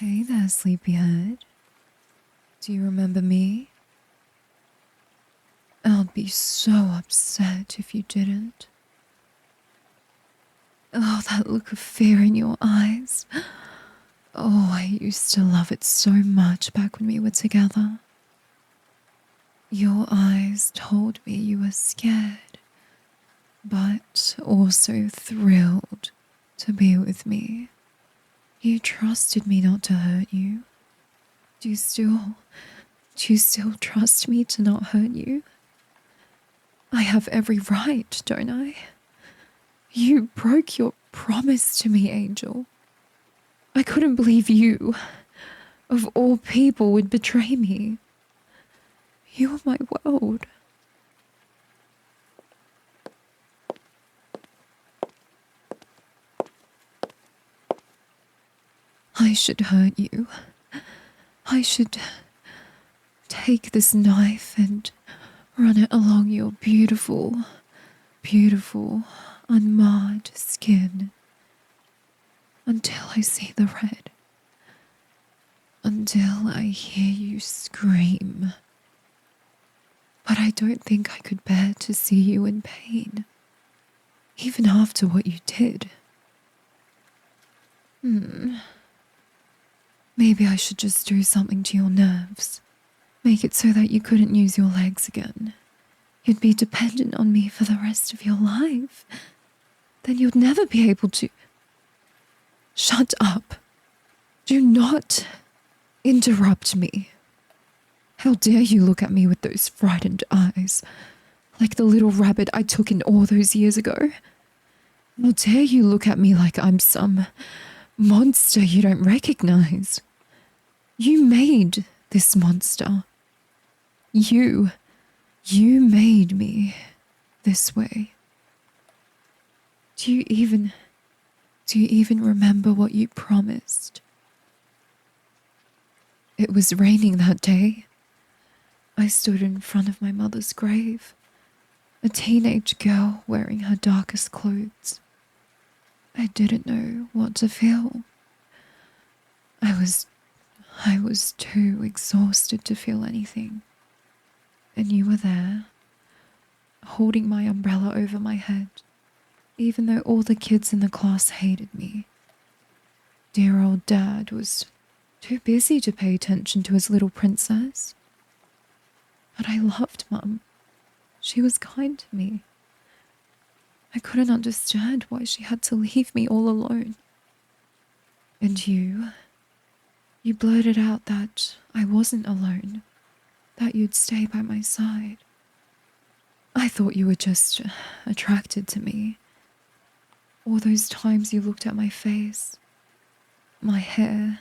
Hey there, sleepyhead. Do you remember me? I'd be so upset if you didn't. Oh, that look of fear in your eyes. Oh, I used to love it so much back when we were together. Your eyes told me you were scared, but also thrilled to be with me. You trusted me not to hurt you. Do you still trust me to not hurt you? I have every right, don't I? You broke your promise to me, Angel. I couldn't believe you, of all people, would betray me. You were my world. I should hurt you. I should take this knife and run it along your beautiful, unmarred skin until I see the red. Until I hear you scream. But I don't think I could bear to see you in pain, even after what you did. Maybe I should just do something to your nerves. Make it so that you couldn't use your legs again. You'd be dependent on me for the rest of your life. Then you'd never be able to... Shut up. Do not interrupt me. How dare you look at me with those frightened eyes, like the little rabbit I took in all those years ago? How dare you look at me like I'm some monster you don't recognize? You made this monster. You made me this way. Do you even remember what you promised? It was raining that day. I stood in front of my mother's grave, a teenage girl wearing her darkest clothes. I didn't know what to feel. I was too exhausted to feel anything. And you were there, holding my umbrella over my head, even though all the kids in the class hated me. Dear old Dad was too busy to pay attention to his little princess. But I loved Mum. She was kind to me. I couldn't understand why she had to leave me all alone. And you blurted out that I wasn't alone, that you'd stay by my side. I thought you were just attracted to me. All those times you looked at my face, my hair,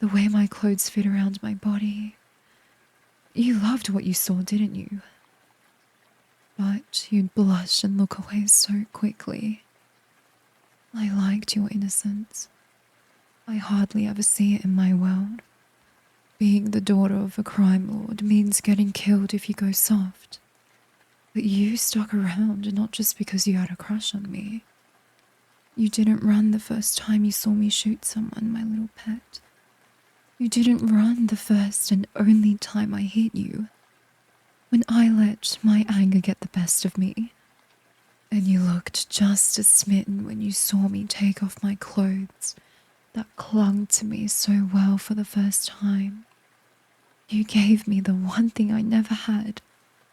the way my clothes fit around my body. You loved what you saw, didn't you? But you'd blush and look away so quickly. I liked your innocence. I hardly ever see it in my world. Being the daughter of a crime lord means getting killed if you go soft. But you stuck around, not just because you had a crush on me. You didn't run the first time you saw me shoot someone, my little pet. You didn't run the first and only time I hit you, when I let my anger get the best of me. And you looked just as smitten when you saw me take off my clothes that clung to me so well for the first time. You gave me the one thing I never had,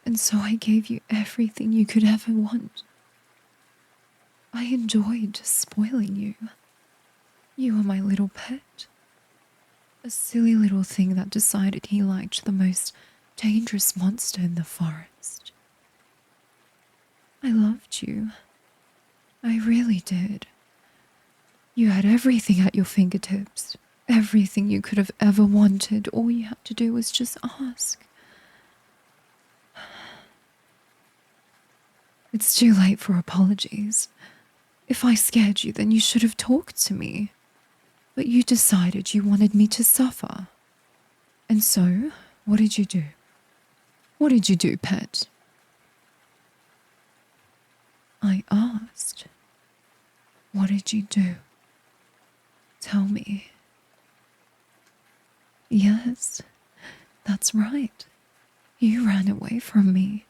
and so I gave you everything you could ever want. I enjoyed spoiling you. You were my little pet. A silly little thing that decided he liked the most dangerous monster in the forest. I loved you. I really did. You had everything at your fingertips. Everything you could have ever wanted. All you had to do was just ask. It's too late for apologies. If I scared you, then you should have talked to me. But you decided you wanted me to suffer. And so, what did you do? What did you do, pet? I asked. What did you do? Tell me. Yes, that's right. You ran away from me.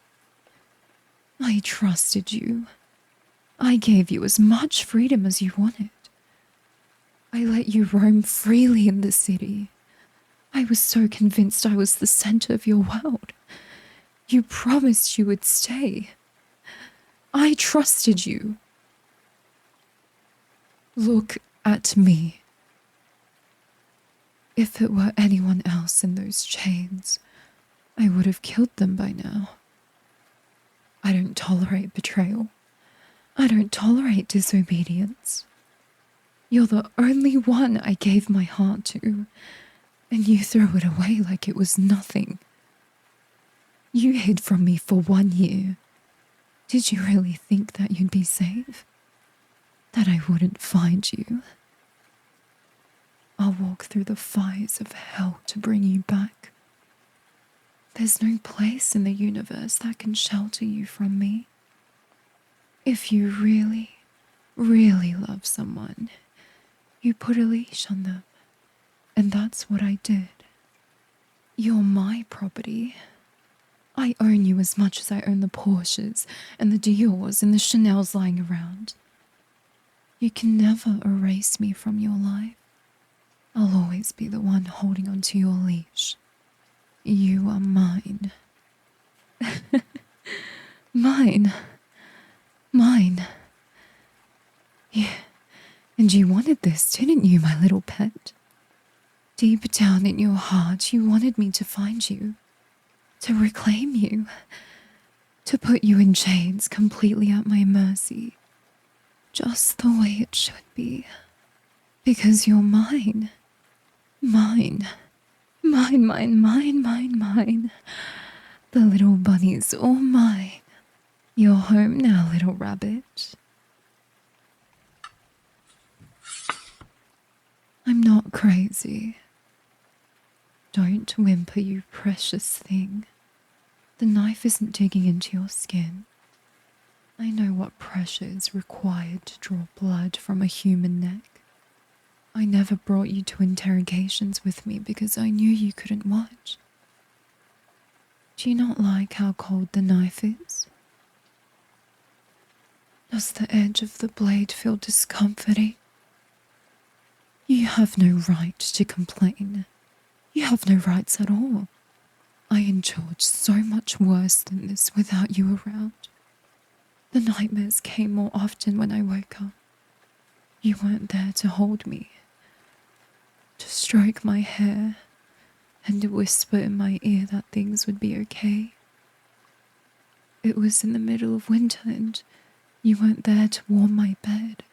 I trusted you. I gave you as much freedom as you wanted. I let you roam freely in the city. I was so convinced I was the center of your world. You promised you would stay. I trusted you. Look at me. If it were anyone else in those chains, I would have killed them by now. I don't tolerate betrayal. I don't tolerate disobedience. You're the only one I gave my heart to, and you threw it away like it was nothing. You hid from me for 1 year. Did you really think that you'd be safe? That I wouldn't find you? I'll walk through the fires of hell to bring you back. There's no place in the universe that can shelter you from me. If you really, really love someone, you put a leash on them, and that's what I did. You're my property. I own you as much as I own the Porsches and the Diors and the Chanels lying around. You can never erase me from your life. I'll always be the one holding onto your leash. You are mine. Mine. Mine. Yeah. And you wanted this, didn't you, my little pet? Deep down in your heart, you wanted me to find you. To reclaim you. To put you in chains completely at my mercy. Just the way it should be. Because you're mine. Mine. Mine, mine, mine, mine, mine. The little bunny's all mine. You're home now, little rabbit. I'm not crazy. Don't whimper, you precious thing. The knife isn't digging into your skin. I know what pressure is required to draw blood from a human neck. I never brought you to interrogations with me because I knew you couldn't watch. Do you not like how cold the knife is? Does the edge of the blade feel discomforting? You have no right to complain. You have no rights at all. I endured so much worse than this without you around. The nightmares came more often when I woke up. You weren't there to hold me, to stroke my hair, and to whisper in my ear that things would be okay. It was in the middle of winter and you weren't there to warm my bed.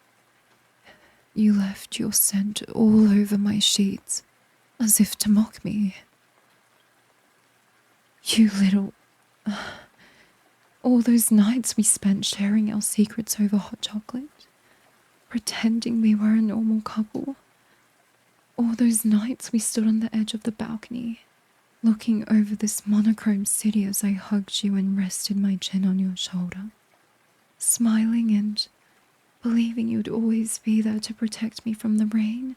You left your scent all over my sheets, as if to mock me. You little... all those nights we spent sharing our secrets over hot chocolate, pretending we were a normal couple. All those nights we stood on the edge of the balcony, looking over this monochrome city as I hugged you and rested my chin on your shoulder, smiling and believing you'd always be there to protect me from the rain.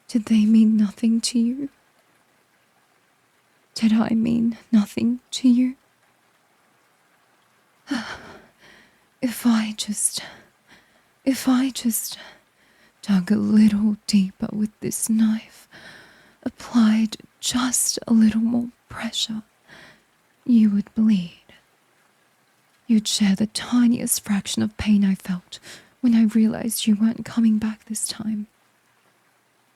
Did they mean nothing to you? Did I mean nothing to you? If I just dug a little deeper with this knife, applied just a little more pressure, you would bleed. You'd share the tiniest fraction of pain I felt when I realized you weren't coming back this time.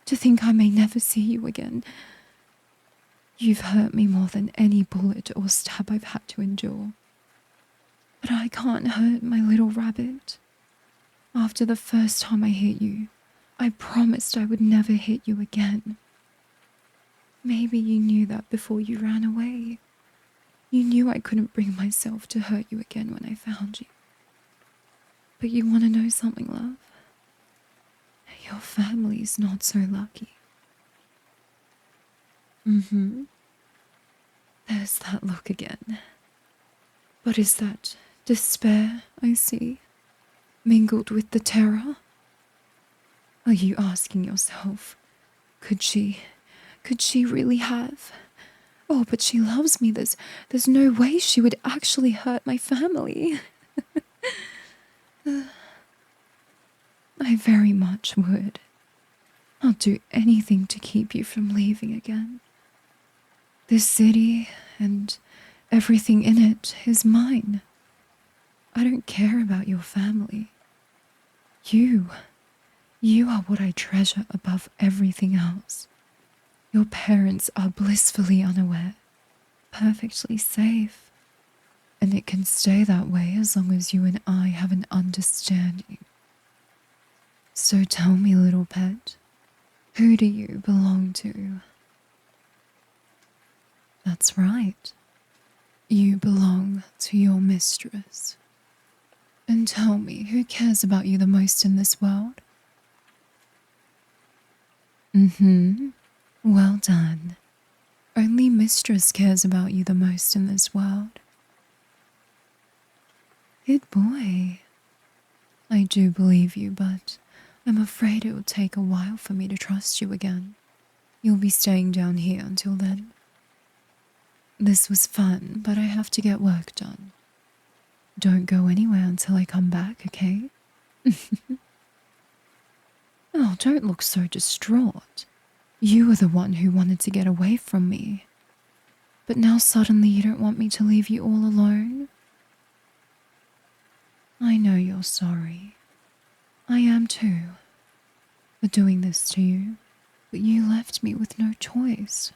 To think I may never see you again. You've hurt me more than any bullet or stab I've had to endure. But I can't hurt my little rabbit. After the first time I hit you, I promised I would never hit you again. Maybe you knew that before you ran away. You knew I couldn't bring myself to hurt you again when I found you. But you want to know something, love? Your family's not so lucky. There's that look again. But is that despair I see, mingled with the terror? Are you asking yourself, could she Could she really have? Oh, but she loves me. There's no way she would actually hurt my family. I very much would. I'll do anything to keep you from leaving again. This city and everything in it is mine. I don't care about your family. You are what I treasure above everything else. Your parents are blissfully unaware, perfectly safe, and it can stay that way as long as you and I have an understanding. So tell me, little pet, who do you belong to? That's right. You belong to your mistress. And tell me, who cares about you the most in this world? Well done. Only mistress cares about you the most in this world. Good boy. I do believe you, but I'm afraid it will take a while for me to trust you again. You'll be staying down here until then. This was fun, but I have to get work done. Don't go anywhere until I come back, okay? Oh, don't look so distraught. You were the one who wanted to get away from me. But now suddenly you don't want me to leave you all alone? I know you're sorry. I am too, for doing this to you, but you left me with no choice.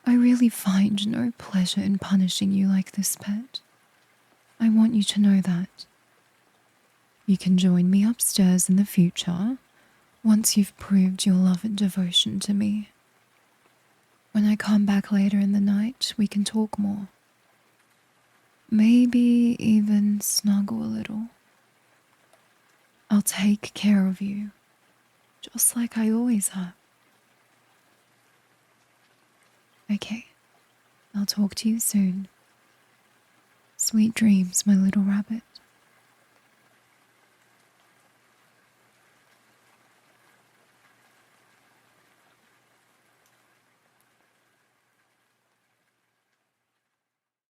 I really find no pleasure in punishing you like this, pet. I want you to know that. You can join me upstairs in the future, once you've proved your love and devotion to me. When I come back later in the night, we can talk more. Maybe even snuggle a little. I'll take care of you, just like I always have. Okay, I'll talk to you soon. Sweet dreams, my little rabbit.